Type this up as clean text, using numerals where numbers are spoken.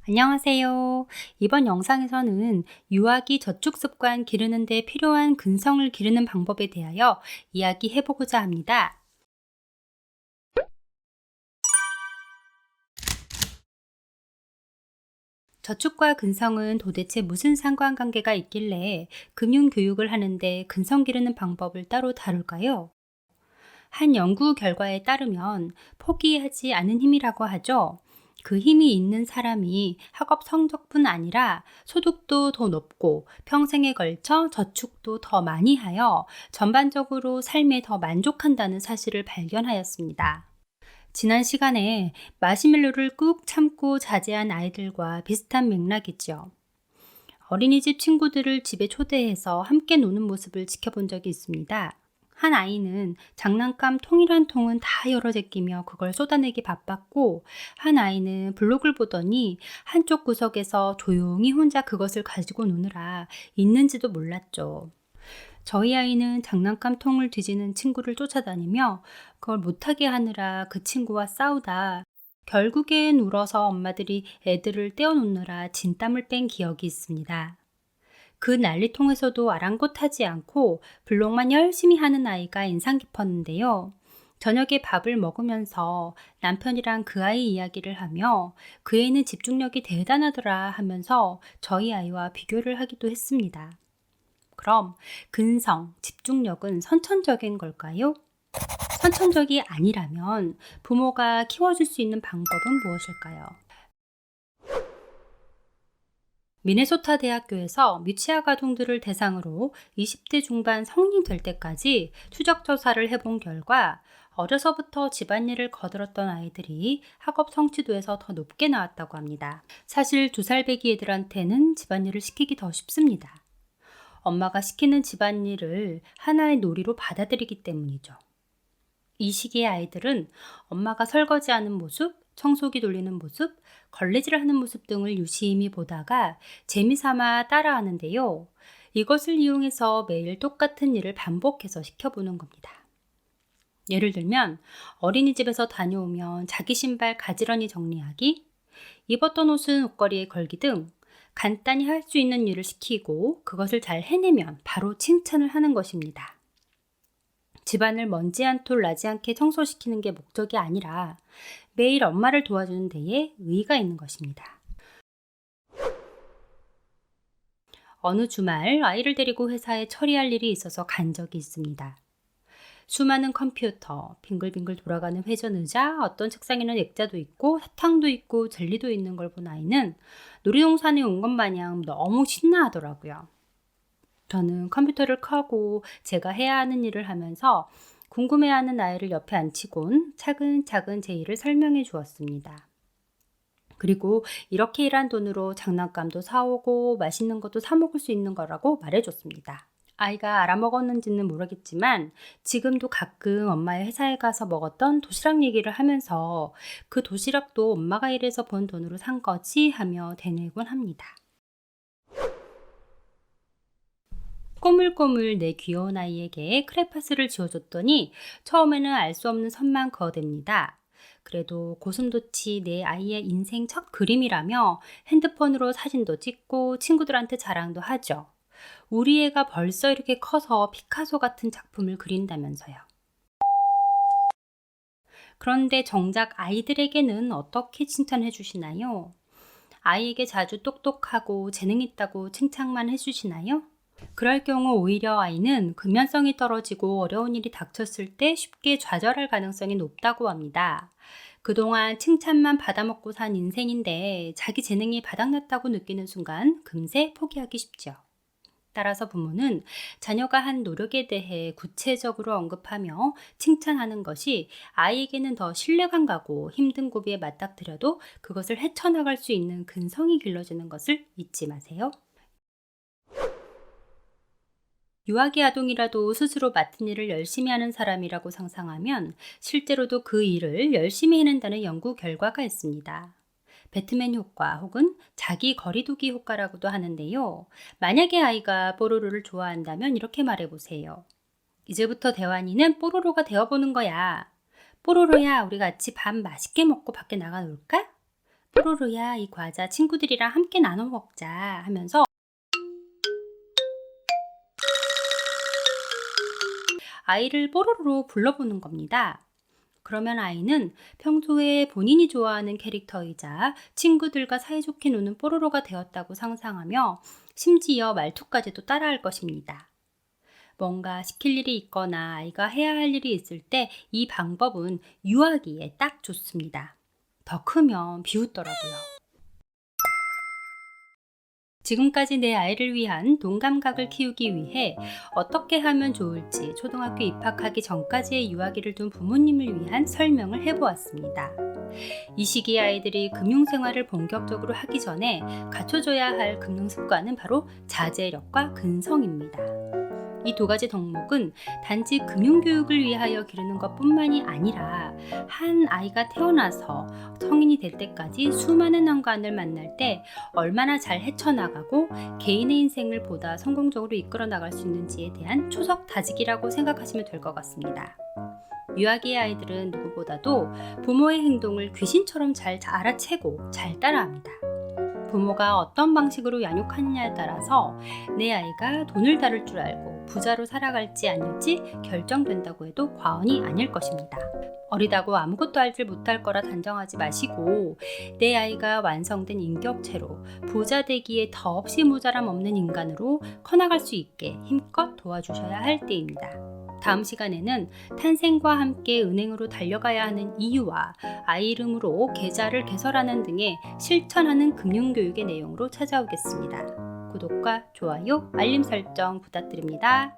안녕하세요. 이번 영상에서는 유아기 저축 습관 기르는 데 필요한 근성을 기르는 방법에 대하여 이야기해 보고자 합니다. 저축과 근성은 도대체 무슨 상관관계가 있길래 금융 교육을 하는데 근성 기르는 방법을 따로 다룰까요? 한 연구 결과에 따르면 포기하지 않은 힘이라고 하죠. 그 힘이 있는 사람이 학업 성적뿐 아니라 소득도 더 높고 평생에 걸쳐 저축도 더 많이 하여 전반적으로 삶에 더 만족한다는 사실을 발견하였습니다. 지난 시간에 마시멜로를 꾹 참고 자제한 아이들과 비슷한 맥락이죠. 어린이집 친구들을 집에 초대해서 함께 노는 모습을 지켜본 적이 있습니다. 한 아이는 장난감 통이란 통은 다 열어 제끼며 그걸 쏟아내기 바빴고, 한 아이는 블록을 보더니 한쪽 구석에서 조용히 혼자 그것을 가지고 노느라 있는지도 몰랐죠. 저희 아이는 장난감 통을 뒤지는 친구를 쫓아다니며 그걸 못하게 하느라 그 친구와 싸우다 결국엔 울어서 엄마들이 애들을 떼어놓느라 진땀을 뺀 기억이 있습니다. 그 난리통에서도 아랑곳하지 않고 블록만 열심히 하는 아이가 인상 깊었는데요. 저녁에 밥을 먹으면서 남편이랑 그 아이 이야기를 하며 그 애는 집중력이 대단하더라 하면서 저희 아이와 비교를 하기도 했습니다. 그럼 근성, 집중력은 선천적인 걸까요? 선천적이 아니라면 부모가 키워줄 수 있는 방법은 무엇일까요? 미네소타 대학교에서 미취학 아동들을 대상으로 20대 중반 성인이 될 때까지 추적 조사를 해본 결과 어려서부터 집안일을 거들었던 아이들이 학업 성취도에서 더 높게 나왔다고 합니다. 사실 2살 배기 애들한테는 집안일을 시키기 더 쉽습니다. 엄마가 시키는 집안일을 하나의 놀이로 받아들이기 때문이죠. 이 시기의 아이들은 엄마가 설거지하는 모습, 청소기 돌리는 모습, 걸레질을 하는 모습 등을 유심히 보다가 재미삼아 따라하는데요. 이것을 이용해서 매일 똑같은 일을 반복해서 시켜보는 겁니다. 예를 들면 어린이집에서 다녀오면 자기 신발 가지런히 정리하기, 입었던 옷은 옷걸이에 걸기 등 간단히 할 수 있는 일을 시키고 그것을 잘 해내면 바로 칭찬을 하는 것입니다. 집안을 먼지 한 톨 나지 않게 청소시키는 게 목적이 아니라 매일 엄마를 도와주는 데에 의의가 있는 것입니다. 어느 주말 아이를 데리고 회사에 처리할 일이 있어서 간 적이 있습니다. 수많은 컴퓨터, 빙글빙글 돌아가는 회전의자, 어떤 책상에는 액자도 있고 사탕도 있고 젤리도 있는 걸 본 아이는 놀이동산에 온 것 마냥 너무 신나하더라고요. 저는 컴퓨터를 켜고 제가 해야 하는 일을 하면서 궁금해하는 아이를 옆에 앉히곤 차근차근 제 일을 설명해 주었습니다. 그리고 이렇게 일한 돈으로 장난감도 사오고 맛있는 것도 사 먹을 수 있는 거라고 말해줬습니다. 아이가 알아먹었는지는 모르겠지만 지금도 가끔 엄마의 회사에 가서 먹었던 도시락 얘기를 하면서 그 도시락도 엄마가 일해서 번 돈으로 산 거지 하며 되뇌곤 합니다. 꼬물꼬물 내 귀여운 아이에게 크레파스를 지어줬더니 처음에는 알 수 없는 선만 그어댑니다. 그래도 고슴도치 내 아이의 인생 첫 그림이라며 핸드폰으로 사진도 찍고 친구들한테 자랑도 하죠. 우리 애가 벌써 이렇게 커서 피카소 같은 작품을 그린다면서요. 그런데 정작 아이들에게는 어떻게 칭찬해 주시나요? 아이에게 자주 똑똑하고 재능 있다고 칭찬만 해주시나요? 그럴 경우 오히려 아이는 근면성이 떨어지고 어려운 일이 닥쳤을 때 쉽게 좌절할 가능성이 높다고 합니다. 그동안 칭찬만 받아먹고 산 인생인데 자기 재능이 바닥났다고 느끼는 순간 금세 포기하기 쉽죠. 따라서 부모는 자녀가 한 노력에 대해 구체적으로 언급하며 칭찬하는 것이 아이에게는 더 신뢰감 가고 힘든 고비에 맞닥뜨려도 그것을 헤쳐나갈 수 있는 근성이 길러지는 것을 잊지 마세요. 유아기 아동이라도 스스로 맡은 일을 열심히 하는 사람이라고 상상하면 실제로도 그 일을 열심히 해낸다는 연구 결과가 있습니다. 배트맨 효과 혹은 자기 거리두기 효과라고도 하는데요. 만약에 아이가 뽀로로를 좋아한다면 이렇게 말해보세요. 이제부터 대환이는 뽀로로가 되어보는 거야. 뽀로로야, 우리 같이 밥 맛있게 먹고 밖에 나가 놀까? 뽀로로야, 이 과자 친구들이랑 함께 나눠 먹자 하면서 아이를 뽀로로로 불러보는 겁니다. 그러면 아이는 평소에 본인이 좋아하는 캐릭터이자 친구들과 사이좋게 노는 뽀로로가 되었다고 상상하며 심지어 말투까지도 따라할 것입니다. 뭔가 시킬 일이 있거나 아이가 해야 할 일이 있을 때 이 방법은 유아기에 딱 좋습니다. 더 크면 비웃더라고요. 지금까지 내 아이를 위한 동감각을 키우기 위해 어떻게 하면 좋을지 초등학교 입학하기 전까지의 유아기를 둔 부모님을 위한 설명을 해보았습니다. 이 시기의 아이들이 금융생활을 본격적으로 하기 전에 갖춰줘야 할 금융습관은 바로 자제력과 근성입니다. 이 두 가지 덕목은 단지 금융교육을 위하여 기르는 것뿐만이 아니라 한 아이가 태어나서 성인이 될 때까지 수많은 난관을 만날 때 얼마나 잘 헤쳐나가고 개인의 인생을 보다 성공적으로 이끌어 나갈 수 있는지에 대한 초석 다지기라고 생각하시면 될 것 같습니다. 유아기의 아이들은 누구보다도 부모의 행동을 귀신처럼 잘 알아채고 잘 따라합니다. 부모가 어떤 방식으로 양육하느냐에 따라서 내 아이가 돈을 다룰 줄 알고 부자로 살아갈지 아닐지 결정된다고 해도 과언이 아닐 것입니다. 어리다고 아무것도 알지 못할 거라 단정하지 마시고 내 아이가 완성된 인격체로 부자 되기에 더없이 모자람 없는 인간으로 커나갈 수 있게 힘껏 도와주셔야 할 때입니다. 다음 시간에는 탄생과 함께 은행으로 달려가야 하는 이유와 아이 이름으로 계좌를 개설하는 등의 실천하는 금융교육의 내용으로 찾아오겠습니다. 구독과 좋아요, 알림 설정 부탁드립니다.